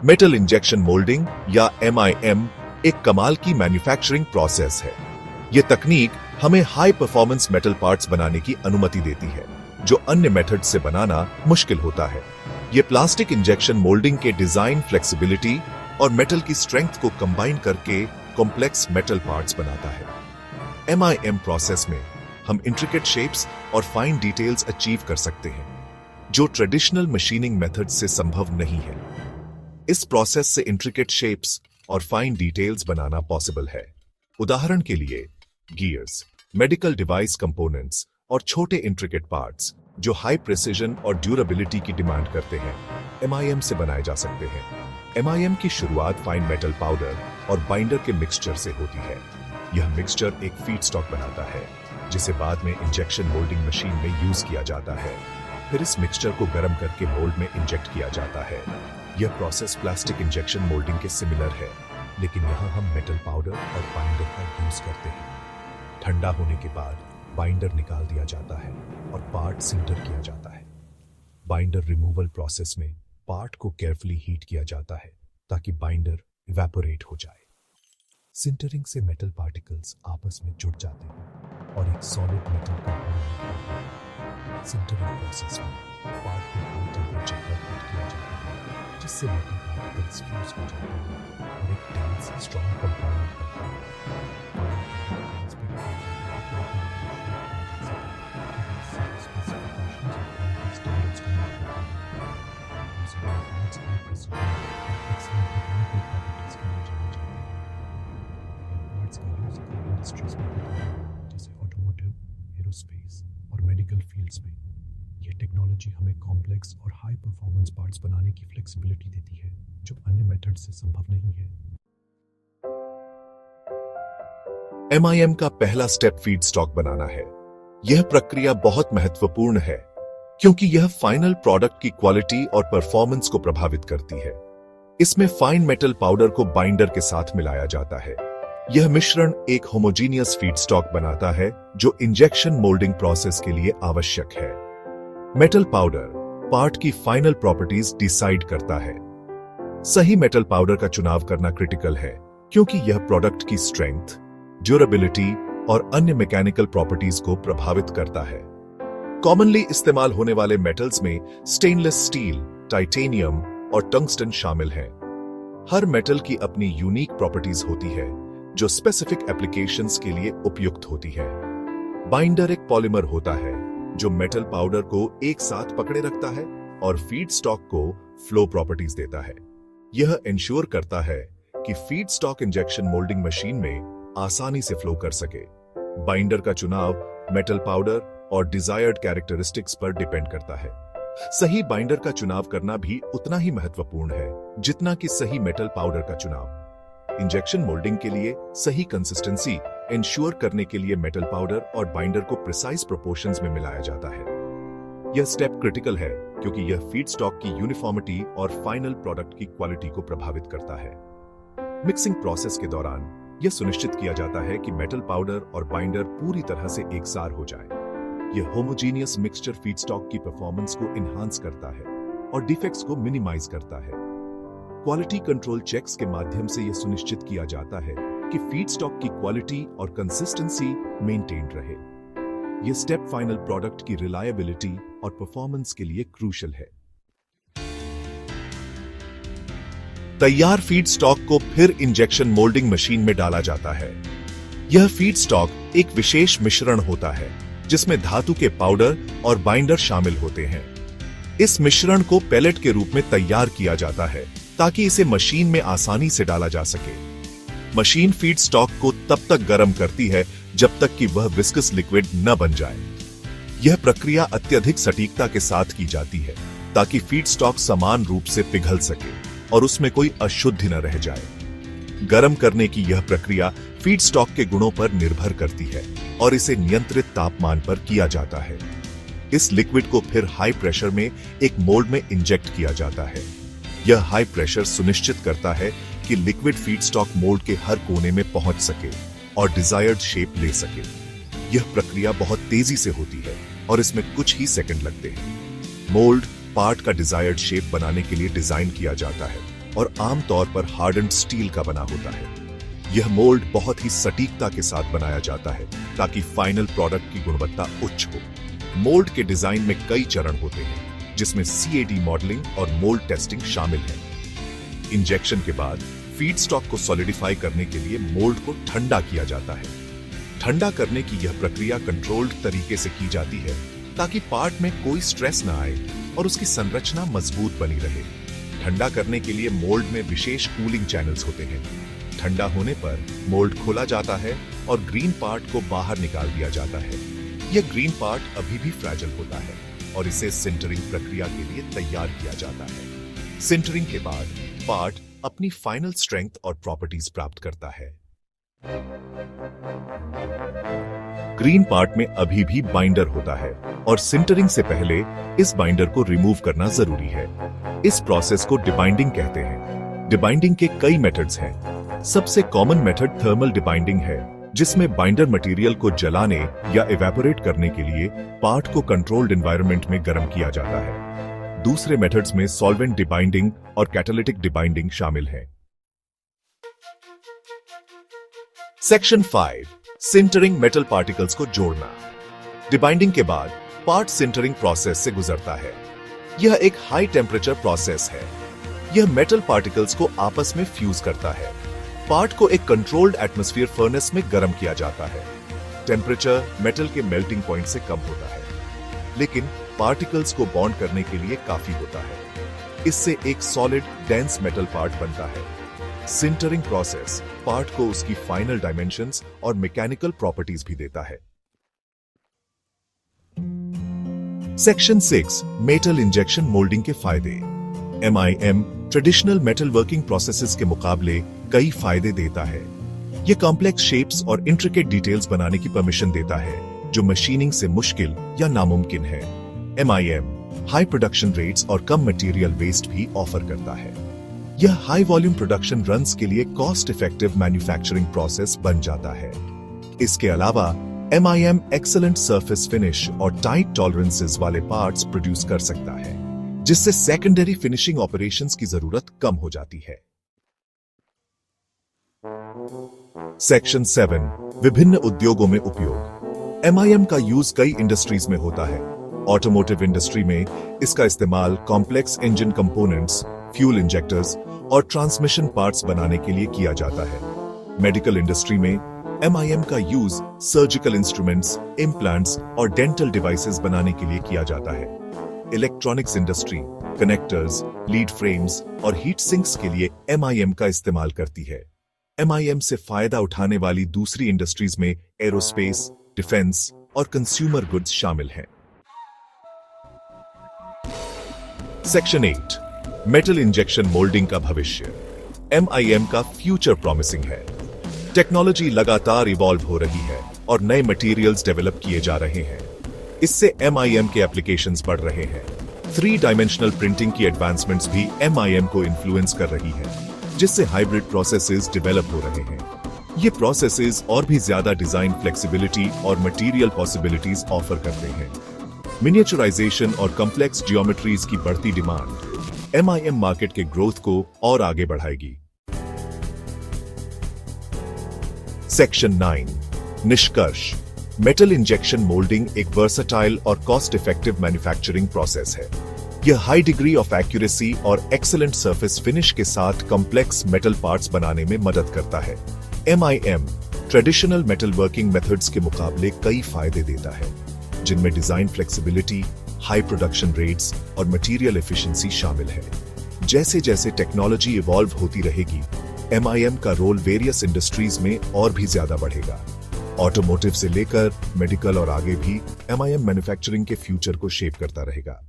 Metal injection moulding या MIM एक कमाल की मैन्युफैक्चरिंग प्रोसेस है। यह तकनीक हमें हाई परफॉर्मेंस मेटल पार्ट्स बनाने की अनुमति देती है, जो अन्य मेथड से बनाना मुश्किल होता है। यह प्लास्टिक इंजेक्शन मोल्डिंग के डिजाइन, फ्लेक्सिबिलिटी और मेटल की स्ट्रेंथ को कंबाइन करके कॉम्प्लेक्स मेटल पार्ट्स बनाता है। MIM प्रोसेस में हम इंट्रिकेट शेप्स और फाइन डिटेल्स अचीव कर सकते हैं, जो ट्रेडिशनल मशीनिंग मेथड से संभव नहीं है। इस प्रोसेस से इंट्रिकेट शेप्स और फाइन डिटेल्स बनाना पॉसिबल है। उदाहरण के लिए गियर्स, मेडिकल डिवाइस कंपोनेंट्स और छोटे इंट्रिकेट पार्ट्स जो हाई प्रिसिजन और ड्यूरेबिलिटी की डिमांड करते हैं, MIM से बनाए जा सकते हैं। MIM की शुरुआत फाइन मेटल पाउडर और बाइंडर के मिक्सचर से होती है। यह मिक्सचर एक फीडस्टॉक बनाता है, जिसे बाद में इंजेक्शन मोल्डिंग मशीन में यूज किया जाता है। फिर इस मिक्सचर को गर्म करके मोल्ड में इंजेक्ट किया जाता है। यह प्रोसेस प्लास्टिक इंजेक्शन मोल्डिंग के सिमिलर है, लेकिन यहाँ हम मेटल पाउडर और बाइंडर का यूज करते हैं। ठंडा होने के बाद बाइंडर निकाल दिया जाता है और पार्ट सिंटर किया जाता है। बाइंडर रिमूवल प्रोसेस में पार्ट को केयरफुली हीट किया जाता है ताकि बाइंडर इवेपोरेट हो जाए। सिंटरिंग से मेटल पार्टिकल्स आपस में जुड़ जाते हैं और एक सॉलिड मेटल कंपोनेंट बनता है। सिंटरिंग प्रोसेस में पार्ट को हाई टेम्परेचर पर हीट किया जाता है, जिससे मेटल पार्टिकल्स फ्यूज हो जाते हैं और एक डेंस स्ट्रॉन्ग कंपाउंड बनता है। जैसे ऑटोमोटिव, एरोस्पेस और मेडिकल फील्ड्स में यह टेक्नोलॉजी हमें कॉम्प्लेक्स और हाई परफॉर्मेंस पार्ट्स बनाने की फ्लेक्सिबिलिटी देती है, जो अन्य मेथड से संभव नहीं है। MIM का पहला स्टेप फीडस्टॉक बनाना है। यह प्रक्रिया बहुत महत्वपूर्ण है क्योंकि यह फाइनल प्रोडक्ट की क्वालिटी और परफॉर्मेंस को प्रभावित करती है। इसमें फाइन मेटल पाउडर को बाइंडर के साथ मिलाया जाता है। यह मिश्रण एक होमोजीनियस फीडस्टॉक बनाता है, जो इंजेक्शन मोल्डिंग प्रोसेस के लिए आवश्यक है। मेटल पाउडर पार्ट की फाइनल प्रॉपर्टीज डिसाइड करता है। सही मेटल पाउडर का चुनाव करना क्रिटिकल है, क्योंकि यह प्रोडक्ट की स्ट्रेंथ, ड्यूरेबिलिटी और अन्य मैकेनिकल प्रॉपर्टीज को प्रभावित करता है। कॉमनली इस्तेमाल होने वाले मेटल्स में स्टेनलेस स्टील, टाइटेनियम और टंगस्टन शामिल हैं। हर मेटल की अपनी यूनिक प्रॉपर्टीज होती है, जो स्पेसिफिक एप्लीकेशंस के लिए उपयुक्त होती है। बाइंडर एक पॉलीमर होता है जो मेटल पाउडर को एक साथ पकड़े रखता है और फीडस्टॉक को फ्लो प्रॉपर्टीज देता है। यह इंश्योर करता है कि फीडस्टॉक इंजेक्शन मोल्डिंग मशीन में आसानी से फ्लो कर सके। बाइंडर का चुनाव मेटल पाउडर और डिजायर्ड कैरेक्टरिस्टिक्स पर डिपेंड करता है। सही बाइंडर का चुनाव करना भी उतना ही महत्वपूर्ण है जितना कि सही मेटल पाउडर का चुनाव। इंजेक्शन मोल्डिंग के लिए सही कंसिस्टेंसी इंश्योर करने के लिए मेटल पाउडर और बाइंडर को प्रिसाइज प्रोपोर्शंस में मिलाया जाता है। यह स्टेप क्रिटिकल है क्योंकि यह फीडस्टॉक की यूनिफॉर्मिटी और फाइनल प्रोडक्ट की क्वालिटी को प्रभावित करता है। मिक्सिंग प्रोसेस के दौरान यह सुनिश्चित किया जाता है कि मेटल पाउडर और बाइंडर पूरी तरह से एकसार हो जाए। यह होमोजीनियस मिक्सचर फीडस्टॉक की परफॉर्मेंस को इनहांस करता है और डिफेक्ट्स को मिनिमाइज करता है। क्वालिटी कंट्रोल चेक्स के माध्यम से यह सुनिश्चित किया जाता है कि फीडस्टॉक की क्वालिटी और कंसिस्टेंसी मेंटेन रहे। यह स्टेप फाइनल प्रोडक्ट की रिलायबिलिटी और परफॉर्मेंस के लिए क्रूशियल है। तैयार फीडस्टॉक को फिर इंजेक्शन मोल्डिंग मशीन में डाला जाता है। यह फीडस्टॉक एक विशेष मिश्रण होता है जिसमें धातु के पाउडर और बाइंडर शामिल होते हैं। इस मिश्रण को पेलेट के रूप में तैयार किया जाता है ताकि इसे मशीन में आसानी से डाला जा सके। मशीन फीडस्टॉक को तब तक गर्म करती है जब तक कि वह विस्कस लिक्विड न बन जाए। यह प्रक्रिया अत्यधिक सटीकता के साथ की जाती है ताकि फीडस्टॉक समान रूप से पिघल सके और उसमें कोई अशुद्धि न रह जाए। गर्म करने की यह प्रक्रिया फीडस्टॉक के गुणों पर निर्भर करती है और इसे नियंत्रित तापमान पर किया जाता है। इस लिक्विड को फिर हाई प्रेशर में एक मोल्ड में इंजेक्ट किया जाता है। यह हाई प्रेशर सुनिश्चित करता है कि लिक्विड फीडस्टॉक मोल्ड के हर कोने में पहुंच सके और डिजायर्ड शेप ले सके। यह प्रक्रिया बहुत तेजी से होती है और इसमें कुछ ही सेकंड लगते हैं। मोल्ड पार्ट का डिजायर्ड शेप बनाने के लिए डिजाइन किया जाता है और आमतौर पर हार्डन्ड स्टील का बना होता है। यह मोल्ड बहुत ही सटीकता के साथ बनाया जाता है ताकि फाइनल प्रोडक्ट की गुणवत्ता उच्च हो। मोल्ड के डिजाइन में कई चरण होते हैं, जिसमें CAD मॉडलिंग और मोल्ड टेस्टिंग शामिल है। इंजेक्शन के बाद फीडस्टॉक को सॉलिडिफाई करने के लिए मोल्ड को ठंडा किया जाता है। ठंडा करने की यह प्रक्रिया कंट्रोल्ड तरीके से की जाती है ताकि पार्ट में कोई स्ट्रेस न आए और उसकी संरचना मजबूत बनी रहे। ठंडा करने के लिए मोल्ड में विशेष कूलिंग चैनल्स होते हैं। ठंडा होने पर मोल्ड खोला जाता है और ग्रीन पार्ट को बाहर निकाल दिया जाता है। यह ग्रीन पार्ट अभी भी फ्रैजाइल होता है और इसे सिंटरिंग प्रक्रिया के लिए तैयार किया जाता है। सिंटरिंग के बाद पार्ट अपनी फाइनल स्ट्रेंथ और प्रॉपर्टीज प्राप्त करता है। ग्रीन पार्ट में अभी भी बाइंडर होता है और सिंटरिंग से पहले इस बाइंडर को रिमूव करना जरूरी है। इस प्रोसेस को डिबाइंडिंग कहते हैं। डिबाइंडिंग के कई मेथड्स हैं। सबसे कॉमन मेथड थर्मल डिबाइंडिंग है, जिसमें बाइंडर मटेरियल को जलाने या इवेपोरेट करने के लिए पार्ट को कंट्रोल्ड एनवायरनमेंट में गर्म किया जाता है। दूसरे मेथड्स में सॉल्वेंट डिबाइंडिंग और कैटालिटिक डिबाइंडिंग शामिल है। सेक्शन 5, सिंटरिंग मेटल पार्टिकल्स को जोड़ना। डिबाइंडिंग के बाद पार्ट सिंटरिंग प्रोसेस से गुजरता है। यह एक हाई टेम्परेचर प्रोसेस है। यह मेटल पार्टिकल्स को आपस में फ्यूज करता है। पार्ट को एक कंट्रोल्ड एटमॉस्फेयर फर्नेस में गर्म किया जाता है। टेम्परेचर मेटल के मेल्टिंग पॉइंट से कम होता है, लेकिन पार्टिकल्स को बॉन्ड करने के लिए काफी होता है। इससे एक सॉलिड डेंस मेटल पार्ट बनता है। सिंटरिंग प्रोसेस पार्ट को उसकी फाइनल डायमेंशंस और मैकेनिकल प्रॉपर्टीज भी देता है। सेक्शन 6, मेटल इंजेक्शन मोल्डिंग के फायदे। MIM traditional metal working processes के मुकाबले कई फायदे देता है। यह कॉम्प्लेक्स शेप्स और इंट्रिकेट डिटेल्स बनाने की परमिशन देता है, जो मशीनिंग से मुश्किल या नामुमकिन है। MIM हाई प्रोडक्शन रेट्स और कम मटेरियल वेस्ट भी ऑफर करता है। यह हाई वॉल्यूम प्रोडक्शन रन्स के लिए कॉस्ट इफेक्टिव मैन्युफैक्चरिंग प्रोसेस बन जाता है। इसके अलावा MIM एक्सीलेंट सरफेस फिनिश और टाइट टॉलरेंसेस वाले पार्ट्स प्रोड्यूस कर सकता है, जिससे सेकेंडरी फिनिशिंग ऑपरेशंस की जरूरत कम हो जाती है। सेक्शन 7, विभिन्न उद्योगों में उपयोग। MIM का यूज कई इंडस्ट्रीज में होता है। ऑटोमोटिव इंडस्ट्री में इसका इस्तेमाल complex engine components, fuel injectors और ट्रांसमिशन पार्ट्स बनाने के लिए किया जाता है। मेडिकल इंडस्ट्री में MIM का यूज सर्जिकल इंस्ट्रूमेंट्स, इम्प्लांट्स और डेंटल डिवाइसेस बनाने के लिए किया जाता है। Electronics industry connectors, lead frames और हीट सिंक्स के लिए MIM का इस्तेमाल करती है। MIM से फायदा उठाने वाली दूसरी इंडस्ट्रीज में एरोस्पेस, डिफेंस और कंज्यूमर गुड्स शामिल हैं। सेक्शन 8, मेटल इंजेक्शन मोल्डिंग का भविष्य। MIM का फ्यूचर प्रॉमिसिंग है। टेक्नोलॉजी लगातार इवॉल्व हो रही है और नए मटेरियल्स डेवलप किए जा रहे हैं। इससे MIM के एप्लीकेशंस बढ़ रहे हैं। 3 डायमेंशनल प्रिंटिंग की एडवांसमेंट्स भी MIM को इन्फ्लुएंस कर रही है, जिससे हाइब्रिड प्रोसेसेस डेवलप हो रहे हैं। ये प्रोसेसेस और भी ज्यादा डिजाइन फ्लेक्सिबिलिटी और मटेरियल पॉसिबिलिटीज ऑफर करते हैं। मिनिएचराइजेशन और कॉम्प्लेक्स जियोमेट्रीज की बढ़ती डिमांड MIM मार्केट के ग्रोथ को और आगे बढ़ाएगी। सेक्शन 9, निष्कर्ष। मेटल इंजेक्शन मोल्डिंग एक वर्सटाइल और कॉस्ट इफेक्टिव मैन्युफैक्चरिंग प्रोसेस है। यह हाई डिग्री ऑफ एक्यूरेसी और एक्सीलेंट सरफेस फिनिश के साथ कॉम्प्लेक्स मेटल पार्ट्स बनाने में मदद करता है। MIM traditional metal working methods के मुकाबले कई फायदे देता है, जिनमें design flexibility, high production rates और मटेरियल एफिशिएंसी शामिल है। जैसे जैसे टेक्नोलॉजी इवॉल्व होती रहेगी, MIM का रोल वेरियस इंडस्ट्रीज में और भी ज्यादा बढ़ेगा। ऑटोमोटिव से लेकर मेडिकल और आगे भी MIM मैन्युफैक्चरिंग के फ्यूचर को शेप करता रहेगा।